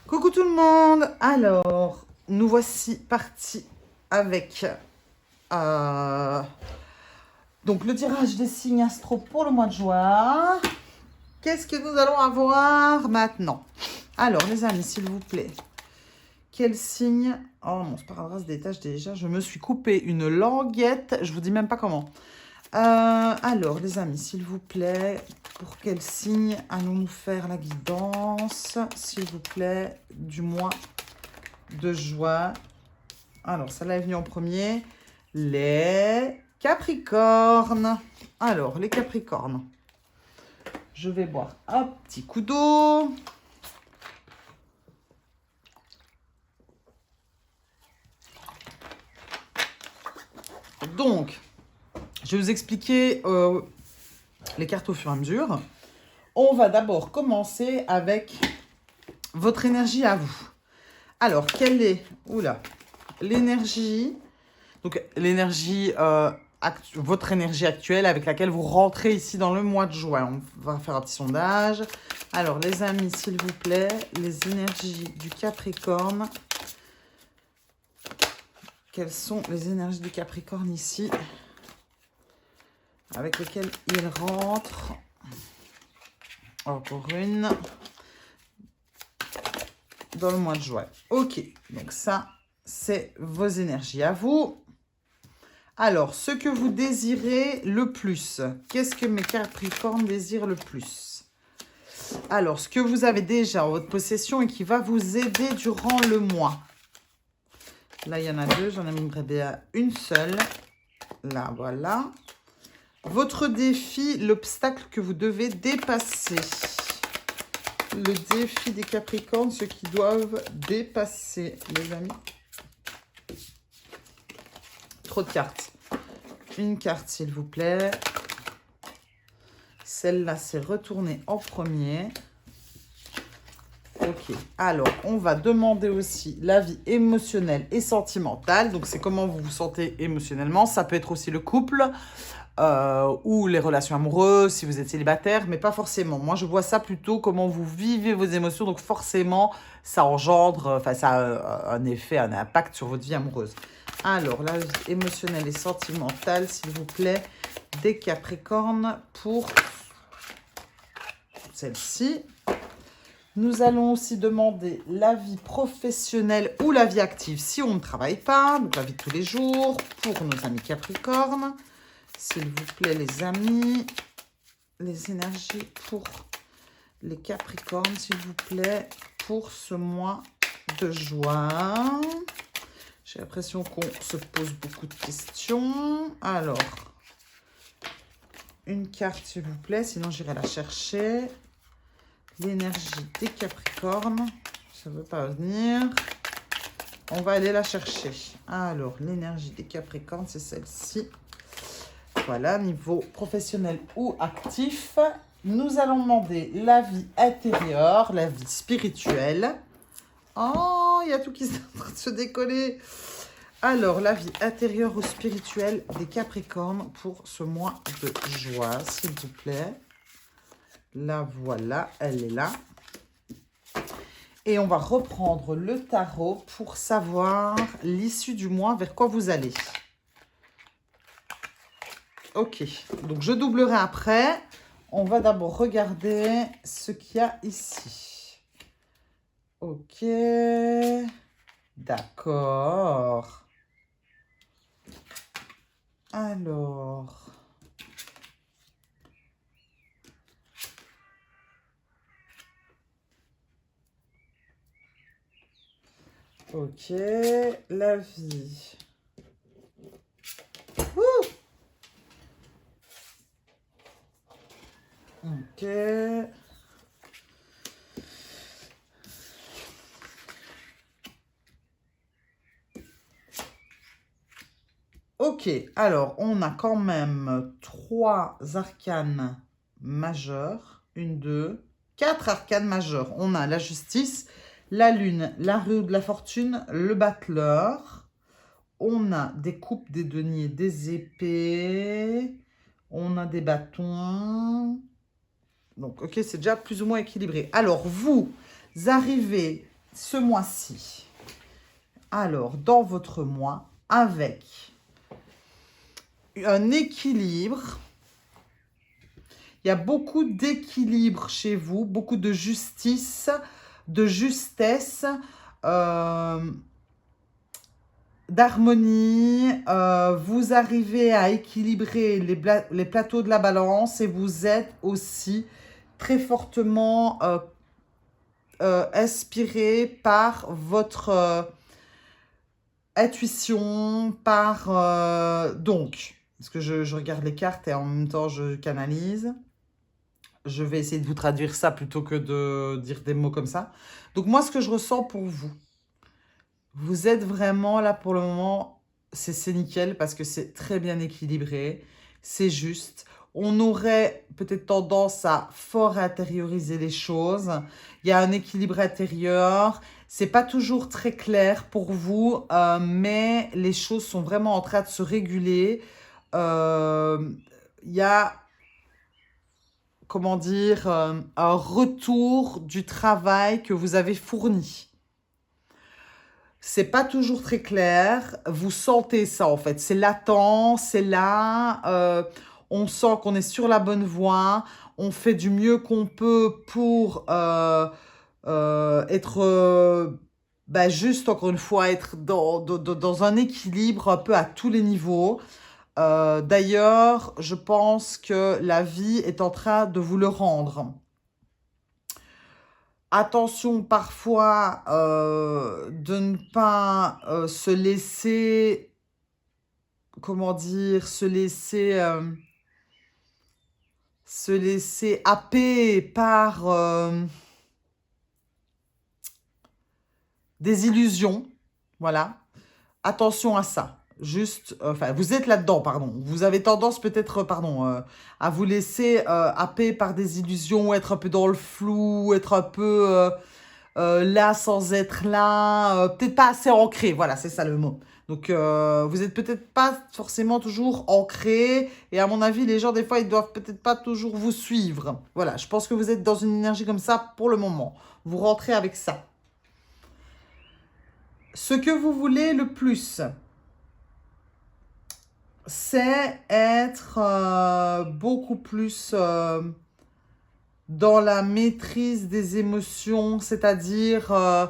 Coucou tout le monde. Alors, nous voici partis avec donc le tirage des signes astro pour le mois de juin. Qu'est-ce que nous allons avoir maintenant? Alors, les amis, s'il vous plaît, quel signe? Oh non, c'est pas grave, des tâches déjà. Je me suis coupé une languette. Je vous dis même pas comment. Alors, les amis, s'il vous plaît, pour quel signe allons-nous faire la guidance, s'il vous plaît, du mois de juin? Alors, ça là est venu en premier. Les Capricornes. Alors, les Capricornes. Je vais boire un petit coup d'eau. Donc, je vais vous expliquer les cartes au fur et à mesure. On va d'abord commencer avec votre énergie à vous. Alors, quelle est l'énergie? Donc, l'énergie, votre énergie actuelle avec laquelle vous rentrez ici dans le mois de juin. On va faire un petit sondage. Alors, les amis, s'il vous plaît, les énergies du Capricorne. Quelles sont les énergies du Capricorne ici avec lesquelles il rentre? Encore une. Dans le mois de juin. Ok, donc ça, c'est vos énergies à vous. Alors, ce que vous désirez le plus. Qu'est-ce que mes Capricornes désirent le plus? Alors, ce que vous avez déjà en votre possession et qui va vous aider durant le mois. Là, il y en a deux. J'en ai mis une seule. Là, voilà. Votre défi, l'obstacle que vous devez dépasser. Le défi des Capricornes, ceux qui doivent dépasser, les amis. Trop de cartes. Une carte, s'il vous plaît. Celle-là, c'est retourné en premier. Ok. Alors, on va demander aussi la vie émotionnelle et sentimentale. Donc, c'est comment vous vous sentez émotionnellement. Ça peut être aussi le couple ou les relations amoureuses, si vous êtes célibataire, mais pas forcément. Moi, je vois ça plutôt comment vous vivez vos émotions. Donc, forcément, ça engendre, ça a un effet, un impact sur votre vie amoureuse. Alors, la vie émotionnelle et sentimentale, s'il vous plaît, des Capricornes pour celle-ci. Nous allons aussi demander la vie professionnelle ou la vie active si on ne travaille pas, donc la vie de tous les jours pour nos amis Capricornes. S'il vous plaît, les amis, les énergies pour les Capricornes, s'il vous plaît, pour ce mois de juin. J'ai l'impression qu'on se pose beaucoup de questions. Alors, une carte, s'il vous plaît, sinon j'irai la chercher. L'énergie des Capricornes, ça ne veut pas venir. On va aller la chercher. Alors, l'énergie des Capricornes, c'est celle-ci. Voilà, niveau professionnel ou actif. Nous allons demander la vie intérieure, la vie spirituelle. Oh, il y a tout qui est en train de se décoller. Alors, la vie intérieure ou spirituelle des Capricornes pour ce mois de juin, s'il vous plaît. La voilà, elle est là. Et on va reprendre le tarot pour savoir l'issue du mois, vers quoi vous allez. Ok, donc je doublerai après. On va d'abord regarder ce qu'il y a ici. Ok, d'accord. Alors... Ok, la vie. Ouh! Ok. Ok, alors on a quand même 3 arcanes majeures. 1, 2, 4 arcanes majeures. On a la justice, la lune, la roue de la fortune, le battleur. On a des coupes, des deniers, des épées. On a des bâtons. Donc, ok, c'est déjà plus ou moins équilibré. Alors, vous arrivez, ce mois-ci. Alors, dans votre mois, avec un équilibre, il y a beaucoup d'équilibre chez vous, beaucoup de justice, de justesse, d'harmonie. Vous arrivez à équilibrer les plateaux de la balance et vous êtes aussi très fortement inspiré par votre intuition, donc, parce que je regarde les cartes et en même temps je canalise. Je vais essayer de vous traduire ça plutôt que de dire des mots comme ça. Donc moi, ce que je ressens pour vous, vous êtes vraiment là pour le moment, c'est nickel parce que c'est très bien équilibré, c'est juste. On aurait peut-être tendance à fort intérioriser les choses. Il y a un équilibre intérieur. C'est pas toujours très clair pour vous, mais les choses sont vraiment en train de se réguler. Il y a, comment dire, un retour du travail que vous avez fourni. C'est pas toujours très clair. Vous sentez ça, en fait. C'est latent, c'est là. On sent qu'on est sur la bonne voie. On fait du mieux qu'on peut pour être, juste, encore une fois, être dans un équilibre un peu à tous les niveaux. D'ailleurs, je pense que la vie est en train de vous le rendre. Attention parfois de ne pas se laisser, comment dire, se laisser happer par des illusions. Voilà. Attention à ça. Juste, enfin, vous êtes là-dedans, pardon. Vous avez tendance peut-être, à vous laisser happer par des illusions, être un peu dans le flou, être un peu là sans être là, peut-être pas assez ancré. Voilà, c'est ça le mot. Donc, vous êtes peut-être pas forcément toujours ancré. Et à mon avis, les gens, des fois, ils doivent peut-être pas toujours vous suivre. Voilà, je pense que vous êtes dans une énergie comme ça pour le moment. Vous rentrez avec ça. Ce que vous voulez le plus, c'est être beaucoup plus dans la maîtrise des émotions, c'est-à-dire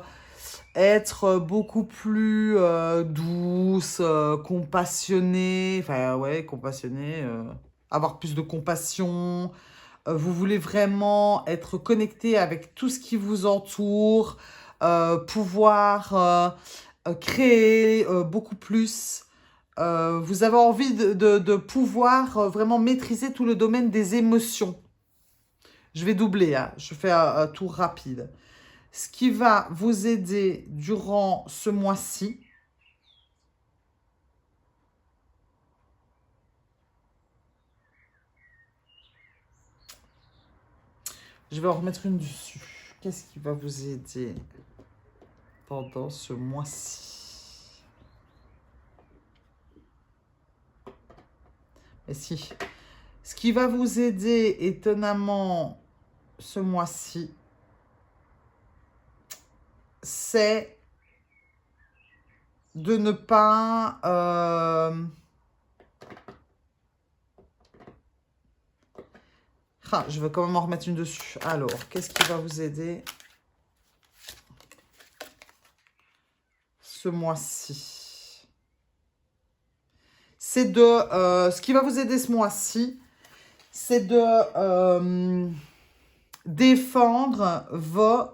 être beaucoup plus douce, compassionnée, enfin ouais, compassionnée, avoir plus de compassion. Vous voulez vraiment être connecté avec tout ce qui vous entoure, pouvoir créer beaucoup plus. Vous avez envie de pouvoir vraiment maîtriser tout le domaine des émotions. Je vais doubler, hein. Je fais un tour rapide. Ce qui va vous aider durant ce mois-ci, je vais en remettre une dessus. Qu'est-ce qui va vous aider pendant ce mois-ci? Et si, ce qui va vous aider étonnamment ce mois-ci, c'est de ne pas je vais quand même en remettre une dessus. Alors, qu'est-ce qui va vous aider ce mois-ci? C'est de... ce qui va vous aider ce mois-ci, c'est de défendre vos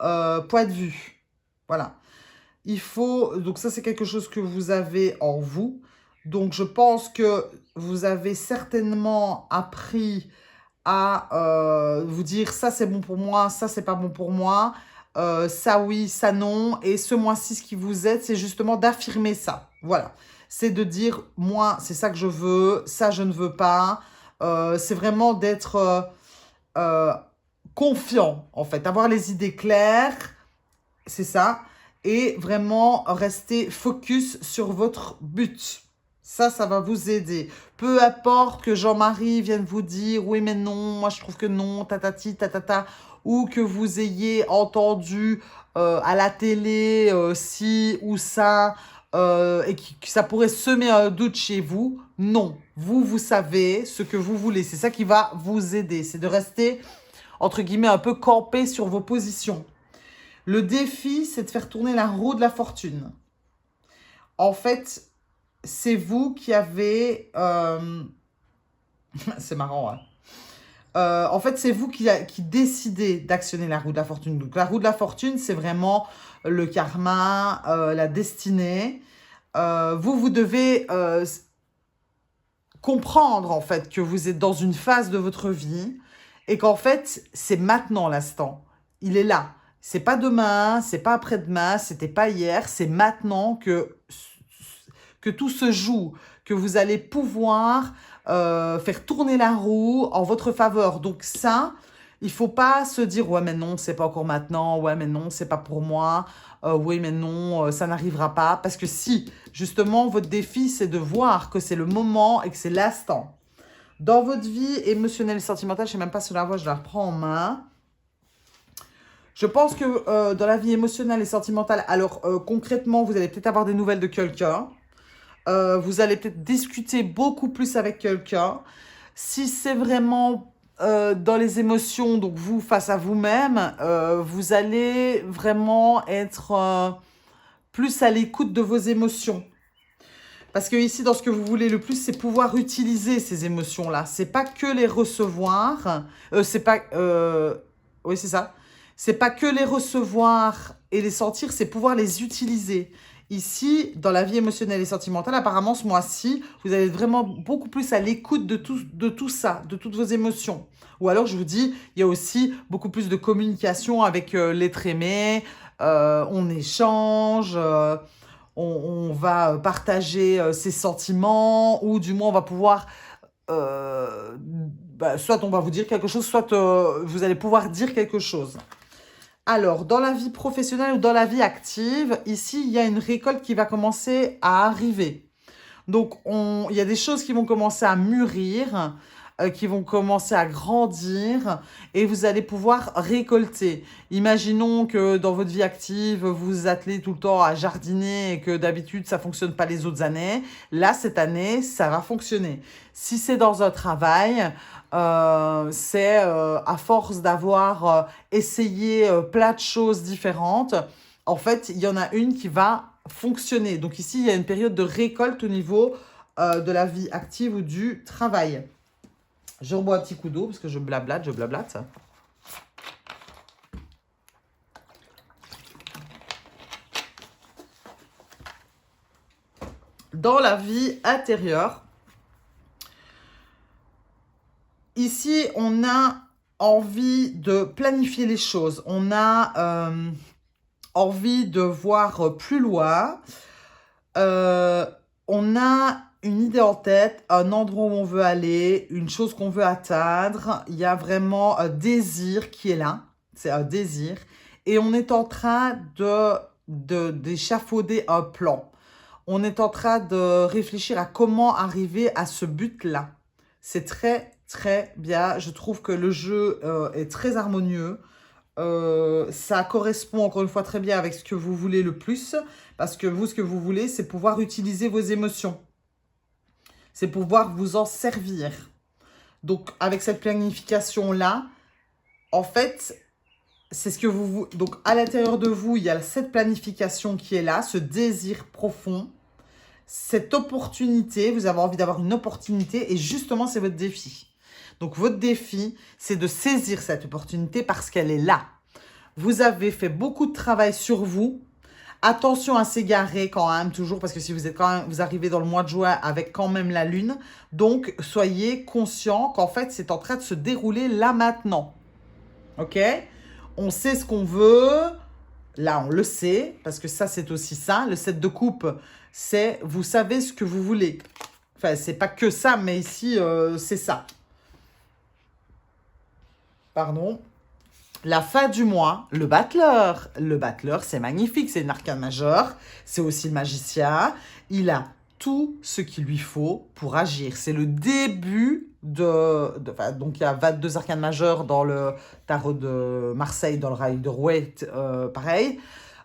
points de vue. Voilà. Il faut... Donc ça, c'est quelque chose que vous avez en vous. Donc, je pense que vous avez certainement appris à vous dire ça c'est bon pour moi, ça c'est pas bon pour moi, ça oui, ça non. Et ce mois-ci, ce qui vous aide, c'est justement d'affirmer ça. Voilà. C'est de dire, moi, c'est ça que je veux, ça je ne veux pas. C'est vraiment d'être confiant, en fait. Avoir les idées claires, c'est ça. Et vraiment rester focus sur votre but. Ça va vous aider. Peu importe que Jean-Marie vienne vous dire « Oui, mais non, moi je trouve que non, tatati, tatata ». ou que vous ayez entendu à la télé ci ou ça, et que ça pourrait semer un doute chez vous. Non, vous savez ce que vous voulez. C'est ça qui va vous aider. C'est de rester, entre guillemets, un peu campé sur vos positions. Le défi, c'est de faire tourner la roue de la fortune. En fait, c'est vous qui avez... c'est marrant, hein. En fait, c'est vous qui décidez d'actionner la roue de la fortune. Donc, la roue de la fortune, c'est vraiment le karma, la destinée. Vous devez comprendre, en fait, que vous êtes dans une phase de votre vie et qu'en fait, c'est maintenant l'instant. Il est là. C'est pas demain, c'est pas après-demain, c'était pas hier, c'est maintenant que tout se joue, que vous allez pouvoir faire tourner la roue en votre faveur. Donc ça, il faut pas se dire « Ouais, mais non, c'est pas encore maintenant. Ouais, mais non, c'est pas pour moi. Oui, mais non, ça n'arrivera pas. » Parce que si, justement, votre défi, c'est de voir que c'est le moment et que c'est l'instant. Dans votre vie émotionnelle et sentimentale, je ne sais même pas si la voix, je la reprends en main. Je pense que dans la vie émotionnelle et sentimentale, alors concrètement, vous allez peut-être avoir des nouvelles de quelqu'un. Vous allez peut-être discuter beaucoup plus avec quelqu'un. Si c'est vraiment dans les émotions, donc vous face à vous-même, vous allez vraiment être plus à l'écoute de vos émotions. Parce que ici, dans ce que vous voulez le plus, c'est pouvoir utiliser ces émotions-là. C'est pas que les recevoir. C'est pas... oui, c'est ça. C'est pas que les recevoir et les sentir, c'est pouvoir les utiliser. Ici, dans la vie émotionnelle et sentimentale, apparemment, ce mois-ci, vous allez être vraiment beaucoup plus à l'écoute de tout ça, de toutes vos émotions. Ou alors, je vous dis, il y a aussi beaucoup plus de communication avec l'être aimé. On échange, on va partager ses sentiments, ou du moins, on va pouvoir... soit on va vous dire quelque chose, soit vous allez pouvoir dire quelque chose. Alors, dans la vie professionnelle ou dans la vie active, ici, il y a une récolte qui va commencer à arriver. Donc, il y a des choses qui vont commencer à mûrir, qui vont commencer à grandir et vous allez pouvoir récolter. Imaginons que dans votre vie active, vous vous attelez tout le temps à jardiner et que d'habitude, ça ne fonctionne pas les autres années. Là, cette année, ça va fonctionner. Si c'est dans un travail... c'est à force d'avoir essayé plein de choses différentes, en fait, il y en a une qui va fonctionner. Donc ici, il y a une période de récolte au niveau de la vie active ou du travail. Je rebois un petit coup d'eau parce que je blablate. Dans la vie intérieure, ici, on a envie de planifier les choses. On a envie de voir plus loin. On a une idée en tête, un endroit où on veut aller, une chose qu'on veut atteindre. Il y a vraiment un désir qui est là. C'est un désir. Et on est en train d'échafauder un plan. On est en train de réfléchir à comment arriver à ce but-là. C'est très, très bien. Je trouve que le jeu est très harmonieux. Ça correspond encore une fois très bien avec ce que vous voulez le plus. Parce que vous, ce que vous voulez, c'est pouvoir utiliser vos émotions. C'est pouvoir vous en servir. Donc, avec cette planification-là, en fait, c'est ce que vous... Donc, à l'intérieur de vous, il y a cette planification qui est là, ce désir profond, cette opportunité. Vous avez envie d'avoir une opportunité et justement, c'est votre défi. Donc, votre défi, c'est de saisir cette opportunité parce qu'elle est là. Vous avez fait beaucoup de travail sur vous. Attention à s'égarer quand même, toujours, parce que si vous êtes quand même, vous arrivez dans le mois de juin avec quand même la lune. Donc, soyez conscient qu'en fait, c'est en train de se dérouler là maintenant. OK? On sait ce qu'on veut. Là, on le sait, parce que ça, c'est aussi ça. Le 7 de coupe, c'est vous savez ce que vous voulez. Enfin, c'est pas que ça, mais ici, c'est ça. Pardon. La fin du mois, le battleur. Le battleur, c'est magnifique, c'est une arcane majeure. C'est aussi le magicien. Il a tout ce qu'il lui faut pour agir. C'est le début donc, il y a 22 arcanes majeures dans le tarot de Marseille, dans le rail de Rouet, pareil.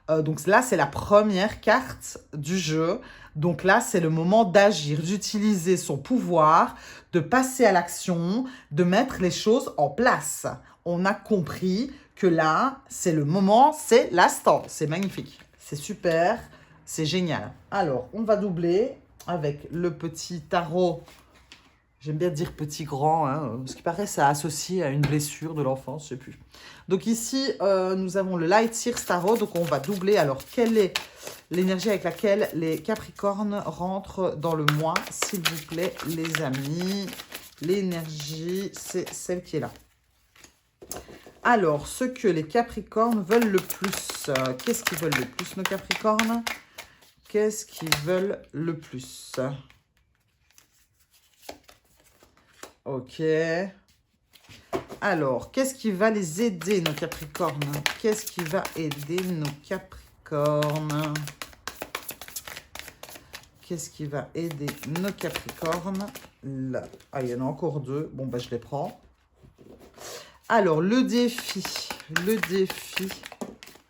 Donc là, c'est la première carte du jeu. Donc là, c'est le moment d'agir, d'utiliser son pouvoir, de passer à l'action, de mettre les choses en place. On a compris que là, c'est le moment, c'est l'instant. C'est magnifique, c'est super, c'est génial. Alors, on va doubler avec le petit tarot. J'aime bien dire petit grand, hein, parce qu'il paraît ça associé à une blessure de l'enfance, je ne sais plus. Donc ici, nous avons le Light Years Tarot, donc on va doubler. Alors, quelle est l'énergie avec laquelle les Capricornes rentrent dans le mois, s'il vous plaît, les amis? L'énergie, c'est celle qui est là. Alors, ce que les Capricornes veulent le plus. Qu'est-ce qu'ils veulent le plus, nos Capricornes? Qu'est-ce qu'ils veulent le plus? Ok. Alors, qu'est-ce qui va les aider, nos Capricornes? Qu'est-ce qui va aider nos Capricornes? Qu'est-ce qui va aider nos Capricornes? Là. Ah, il y en a encore deux. Bon, bah, je les prends. Alors, le défi.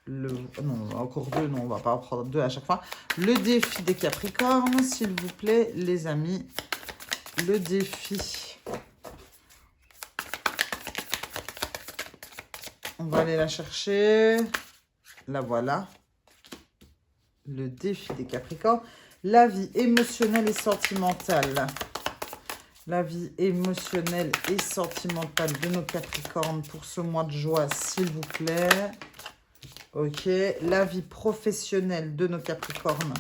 Non, encore deux. Non, on va pas en prendre deux à chaque fois. Le défi des Capricornes, s'il vous plaît, les amis. Le défi. On va aller la chercher. La voilà. Le défi des Capricornes. La vie émotionnelle et sentimentale. La vie émotionnelle et sentimentale de nos Capricornes pour ce mois de juin, s'il vous plaît. Ok. La vie professionnelle de nos Capricornes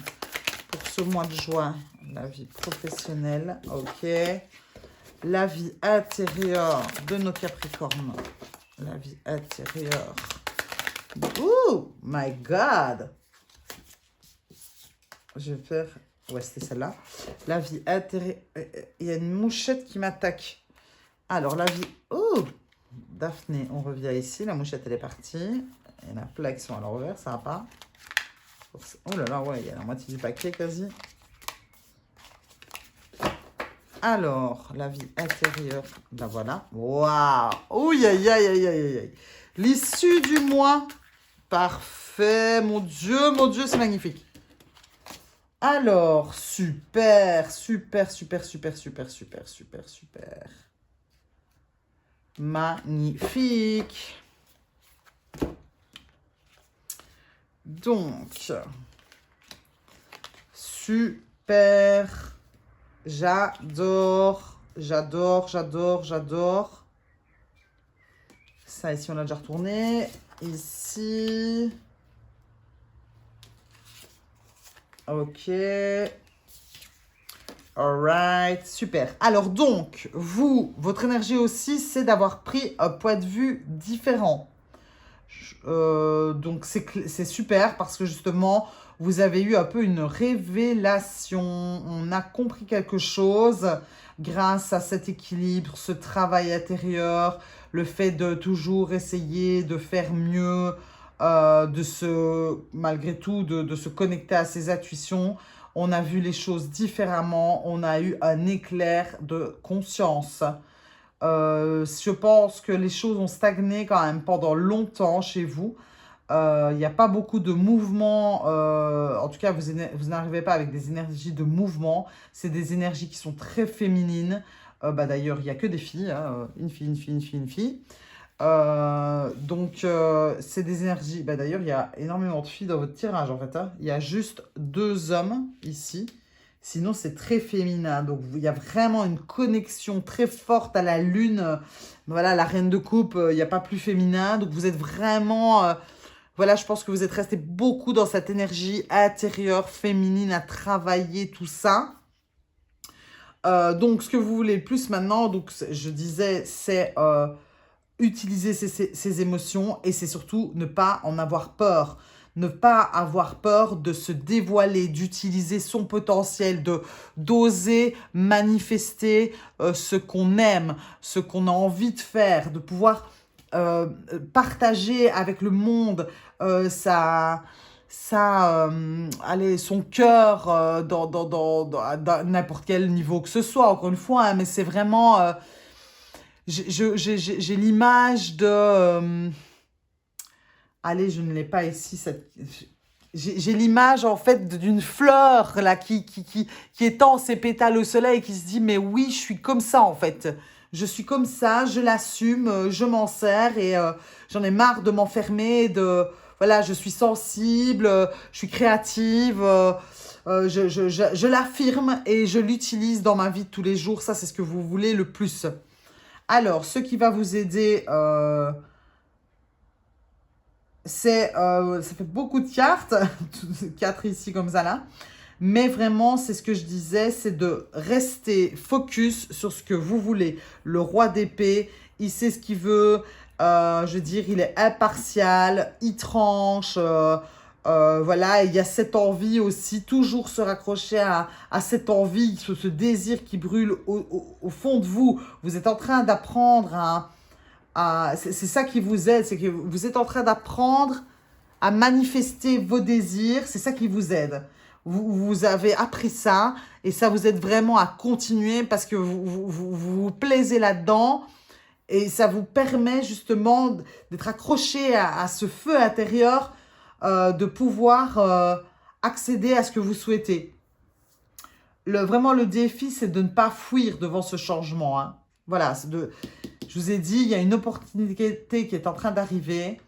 pour ce mois de juin. La vie professionnelle. Ok. La vie intérieure de nos Capricornes. La vie intérieure. Oh my God! Je vais faire... Ouais, c'était celle-là. La vie intérieure. Il y a une mouchette qui m'attaque. Alors, la vie... Oh! Daphné, on revient ici. La mouchette, elle est partie. Il y en a plein qui sont à l'envers, ça va pas. Oh là là, ouais, il y a la moitié du paquet quasi. Alors, la vie intérieure, la voilà. Waouh! Ouh, aïe, aïe, aïe, aïe, aïe. L'issue du mois. Parfait. Mon Dieu, c'est magnifique. Alors, super, super, super, super, super, super, super, super. Magnifique. Donc, super. J'adore, j'adore, j'adore, j'adore. Ça, ici, on l'a déjà retourné. Ici. Ok. Alright, super. Alors donc, votre énergie aussi, c'est d'avoir pris un point de vue différent. Donc, c'est super parce que justement, vous avez eu un peu une révélation. On a compris quelque chose grâce à cet équilibre, ce travail intérieur, le fait de toujours essayer de faire mieux, malgré tout, de se connecter à ses intuitions. On a vu les choses différemment. On a eu un éclair de conscience. Je pense que les choses ont stagné quand même pendant longtemps chez vous. Il n'y a pas beaucoup de mouvement. En tout cas, vous n'arrivez pas avec des énergies de mouvement. C'est des énergies qui sont très féminines. D'ailleurs, il n'y a que des filles. Hein, une fille, une fille, une fille, une fille. Donc, c'est des énergies. D'ailleurs, il y a énormément de filles dans votre tirage, en fait. Hein. Il y a juste 2 hommes ici. Sinon, c'est très féminin. Donc, il y a vraiment une connexion très forte à la lune. Voilà, la reine de coupe, il n'y a pas plus féminin. Donc, vous êtes vraiment... voilà, je pense que vous êtes resté beaucoup dans cette énergie intérieure, féminine, à travailler tout ça. Donc, ce que vous voulez le plus maintenant, donc, je disais, c'est... utiliser ses émotions et c'est surtout ne pas en avoir peur. Ne pas avoir peur de se dévoiler, d'utiliser son potentiel, d'oser manifester ce qu'on aime, ce qu'on a envie de faire, de pouvoir partager avec le monde allez, son cœur dans n'importe quel niveau que ce soit, encore une fois, hein, mais c'est vraiment... j'ai l'image de... allez, je ne l'ai pas ici. J'ai l'image, en fait, d'une fleur là, qui étend ses pétales au soleil et qui se dit, mais oui, je suis comme ça, en fait. Je suis comme ça, je l'assume, je m'en sers et j'en ai marre de m'enfermer, voilà, je suis sensible, je suis créative, je l'affirme et je l'utilise dans ma vie de tous les jours. Ça, c'est ce que vous voulez le plus. Alors, ce qui va vous aider, ça fait beaucoup de cartes, 4 ici comme ça là. Mais vraiment, c'est ce que je disais, c'est de rester focus sur ce que vous voulez. Le roi d'épée, il sait ce qu'il veut. Je veux dire, il est impartial, il tranche. Voilà, et il y a cette envie aussi, toujours se raccrocher à cette envie, ce désir qui brûle au fond de vous. Vous êtes en train d'apprendre c'est ça qui vous aide, c'est que vous êtes en train d'apprendre à manifester vos désirs. C'est ça qui vous aide. Vous avez appris ça et ça vous aide vraiment à continuer parce que vous plaisez là-dedans et ça vous permet justement d'être accroché à ce feu intérieur, de pouvoir accéder à ce que vous souhaitez. Vraiment, le défi, c'est de ne pas fuir devant ce changement. Hein. Voilà, je vous ai dit, il y a une opportunité qui est en train d'arriver.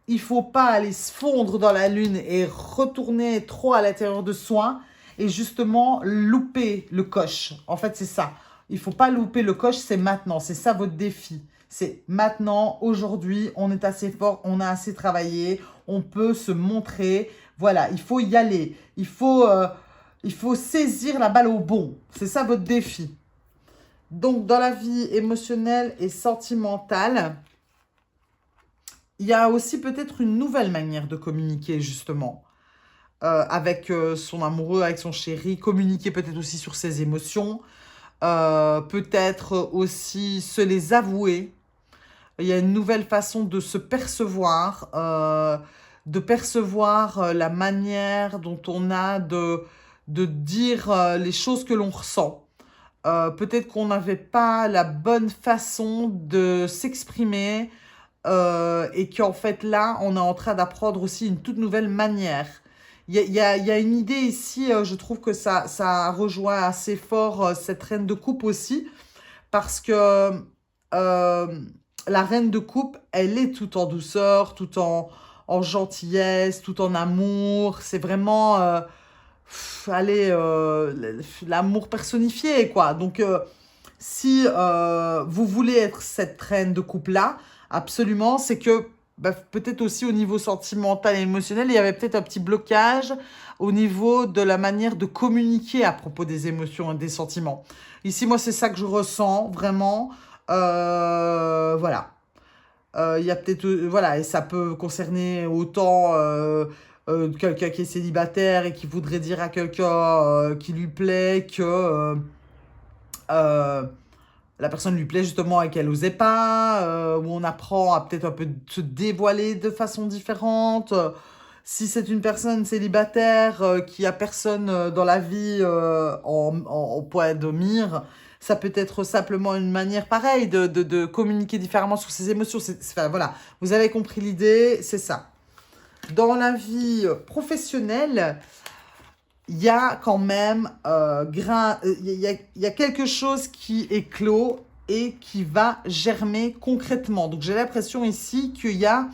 Il ne faut pas aller se fondre dans la lune et retourner trop à l'intérieur de soi et justement louper le coche. En fait, c'est ça. Il ne faut pas louper le coche, c'est maintenant. C'est ça votre défi. C'est maintenant, aujourd'hui, on est assez fort, on a assez travaillé, on peut se montrer. Voilà, il faut y aller. Il faut saisir la balle au bon. C'est ça votre défi. Donc, dans la vie émotionnelle et sentimentale, il y a aussi peut-être une nouvelle manière de communiquer, justement, avec son amoureux, avec son chéri. Communiquer peut-être aussi sur ses émotions. Peut-être aussi se les avouer. Il y a une nouvelle façon de se percevoir, de percevoir la manière dont on a de dire les choses que l'on ressent. Peut-être qu'on n'avait pas la bonne façon de s'exprimer et qu'en fait là, on est en train d'apprendre aussi une toute nouvelle manière. Il y a une idée ici, je trouve que ça rejoint assez fort cette reine de coupe aussi, parce que la reine de coupe, elle est tout en douceur, tout en gentillesse, tout en amour. C'est vraiment... allez, l'amour personnifié, quoi. Donc, si vous voulez être cette reine de couple-là, absolument, c'est que peut-être aussi au niveau sentimental et émotionnel, il y avait peut-être un petit blocage au niveau de la manière de communiquer à propos des émotions et des sentiments. Ici, moi, c'est ça que je ressens, vraiment. Voilà. Il y a peut-être... voilà, et ça peut concerner autant... quelqu'un qui est célibataire et qui voudrait dire à quelqu'un qui lui plaît que la personne lui plaît justement et qu'elle n'osait pas, où on apprend à peut-être un peu se dévoiler de façon différente. Si c'est une personne célibataire qui a personne dans la vie en point de mire, ça peut être simplement une manière pareille de communiquer différemment sur ses émotions. Enfin, voilà, vous avez compris l'idée, c'est ça. Dans la vie professionnelle, il y a quand même il y a quelque chose qui éclot et qui va germer concrètement. Donc, j'ai l'impression ici qu'il y a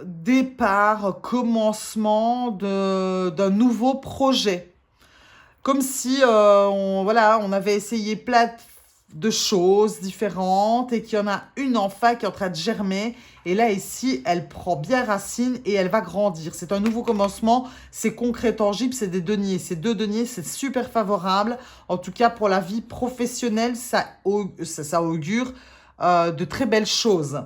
départ, commencement d'un nouveau projet. Comme si on avait essayé plein de choses différentes et qu'il y en a une enfin qui est en train de germer. Et là, ici, elle prend bien racine et elle va grandir. C'est un nouveau commencement, c'est concret, tangible, c'est des deniers. Ces 2 deniers, c'est super favorable. En tout cas, pour la vie professionnelle, ça augure de très belles choses.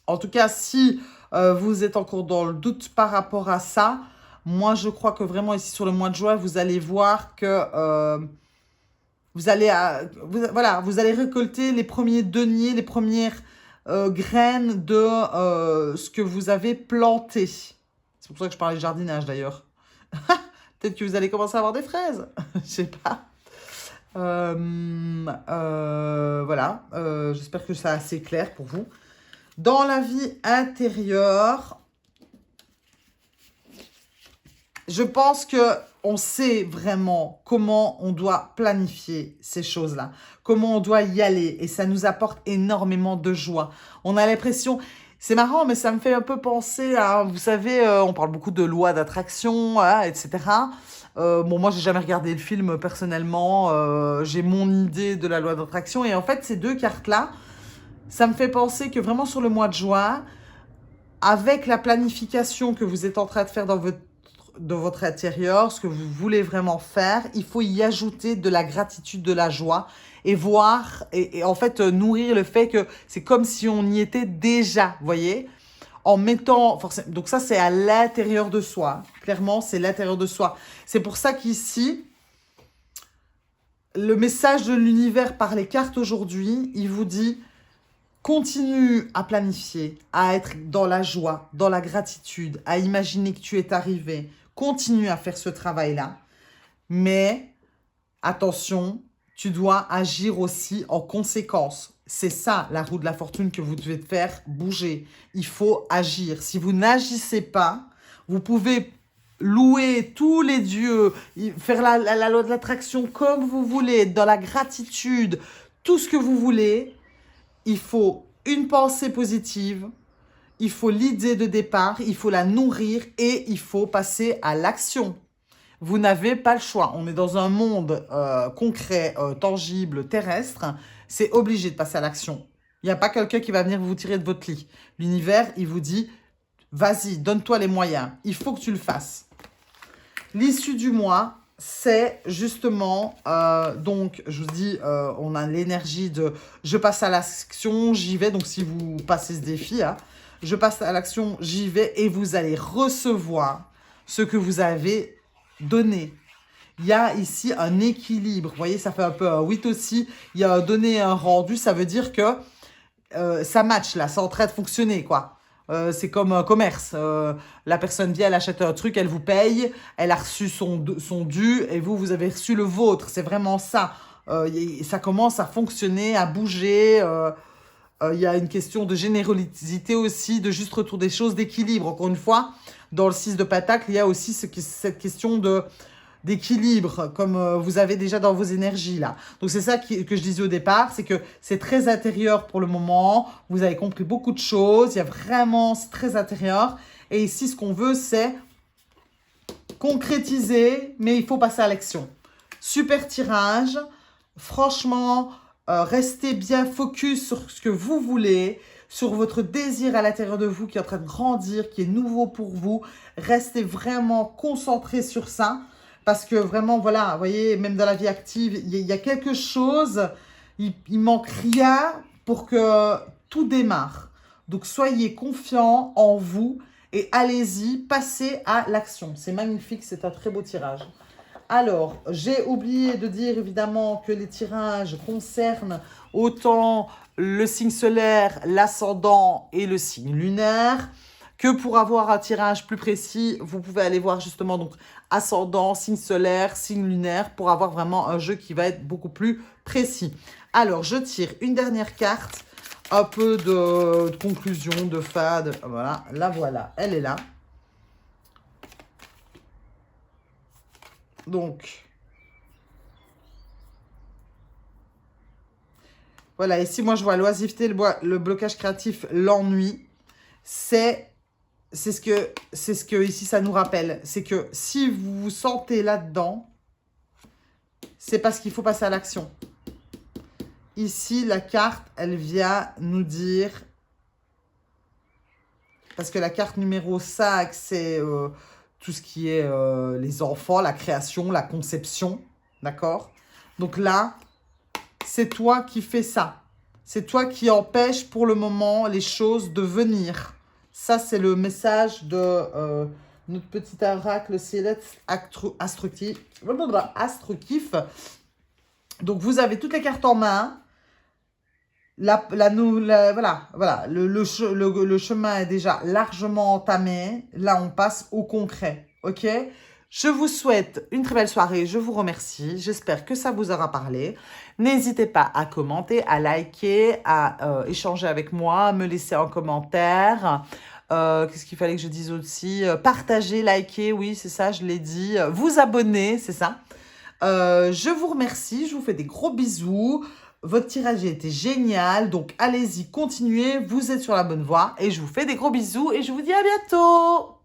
En tout cas, si vous êtes encore dans le doute par rapport à ça, moi, je crois que vraiment ici, sur le mois de juin, vous allez voir que... vous allez récolter les premiers deniers, les premières graines de ce que vous avez planté. C'est pour ça que je parlais de jardinage d'ailleurs. Peut-être que vous allez commencer à avoir des fraises. Je sais pas. Voilà. J'espère que c'est assez clair pour vous. Dans la vie intérieure, je pense que on sait vraiment comment on doit planifier ces choses-là, comment on doit y aller, et ça nous apporte énormément de joie. On a l'impression, c'est marrant, mais ça me fait un peu penser à, vous savez, on parle beaucoup de loi d'attraction, etc. Bon, moi, j'ai jamais regardé le film personnellement, j'ai mon idée de la loi d'attraction, et en fait, ces deux cartes-là, ça me fait penser que vraiment sur le mois de juin, avec la planification que vous êtes en train de faire dans votre intérieur, ce que vous voulez vraiment faire, il faut y ajouter de la gratitude, de la joie et voir, et en fait nourrir le fait que c'est comme si on y était déjà, vous voyez, en mettant, forcément, donc ça c'est à l'intérieur de soi, clairement c'est l'intérieur de soi. C'est pour ça qu'ici, le message de l'univers par les cartes aujourd'hui, il vous dit: continue à planifier, à être dans la joie, dans la gratitude, à imaginer que tu es arrivé. Continue à faire ce travail-là. Mais attention, tu dois agir aussi en conséquence. C'est ça, la roue de la fortune que vous devez faire bouger. Il faut agir. Si vous n'agissez pas, vous pouvez louer tous les dieux, faire la loi de l'attraction comme vous voulez, dans la gratitude, tout ce que vous voulez. Il faut une pensée positive, il faut l'idée de départ, il faut la nourrir et il faut passer à l'action. Vous n'avez pas le choix. On est dans un monde concret, tangible, terrestre. C'est obligé de passer à l'action. Il n'y a pas quelqu'un qui va venir vous tirer de votre lit. L'univers, il vous dit: vas-y, donne-toi les moyens. Il faut que tu le fasses. L'issue du mois, c'est justement, donc je vous dis, on a l'énergie de je passe à l'action, j'y vais. Donc si vous passez ce défi, hein, je passe à l'action, j'y vais, et vous allez recevoir ce que vous avez donné. Il y a ici un équilibre, vous voyez, ça fait un peu un 8 aussi. Il y a un donné et un rendu, ça veut dire que ça match là, c'est en train de fonctionner quoi. C'est comme un commerce. La personne vient, elle achète un truc, elle vous paye, elle a reçu son dû et vous avez reçu le vôtre. C'est vraiment ça. Ça commence à fonctionner, à bouger. Il y a une question de générosité aussi, de juste retour des choses, d'équilibre. Encore une fois, dans le 6 de Pentacle, il y a aussi cette question d'équilibre, comme vous avez déjà dans vos énergies là. Donc c'est ça que je disais au départ, c'est que c'est très intérieur pour le moment, vous avez compris beaucoup de choses, il y a vraiment, c'est très intérieur, et ici ce qu'on veut c'est concrétiser, mais il faut passer à l'action. Super tirage, franchement, restez bien focus sur ce que vous voulez, sur votre désir à l'intérieur de vous qui est en train de grandir, qui est nouveau pour vous. Restez vraiment concentré sur ça. Parce que vraiment, voilà, vous voyez, même dans la vie active, il y a quelque chose, il manque rien pour que tout démarre. Donc, soyez confiants en vous et allez-y, passez à l'action. C'est magnifique, c'est un très beau tirage. Alors, j'ai oublié de dire évidemment que les tirages concernent autant le signe solaire, l'ascendant et le signe lunaire. Que pour avoir un tirage plus précis, vous pouvez aller voir justement donc ascendant, signe solaire, signe lunaire pour avoir vraiment un jeu qui va être beaucoup plus précis. Alors, je tire une dernière carte, un peu de conclusion, de fin, voilà, la voilà, elle est là. Donc, voilà, ici moi je vois l'oisiveté, le blocage créatif, l'ennui, c'est ce que ici ça nous rappelle. C'est que si vous vous sentez là-dedans, c'est parce qu'il faut passer à l'action. Ici, la carte, elle vient nous dire, parce que la carte numéro 5, c'est tout ce qui est les enfants, la création, la conception, d'accord? Donc là, c'est toi qui fais ça. C'est toi qui empêche pour le moment les choses de venir. Ça, c'est le message de notre petit oracle céleste instructif. Donc, vous avez toutes les cartes en main. voilà, le chemin est déjà largement entamé. Là, on passe au concret, ok? Je vous souhaite une très belle soirée. Je vous remercie. J'espère que ça vous aura parlé. N'hésitez pas à commenter, à liker, à échanger avec moi, à me laisser un commentaire. Qu'est-ce qu'il fallait que je dise aussi? Partager, liker, oui, c'est ça, je l'ai dit. Vous abonner, c'est ça. Je vous remercie. Je vous fais des gros bisous. Votre tirage a été génial. Donc, allez-y, continuez. Vous êtes sur la bonne voie. Et je vous fais des gros bisous et je vous dis à bientôt.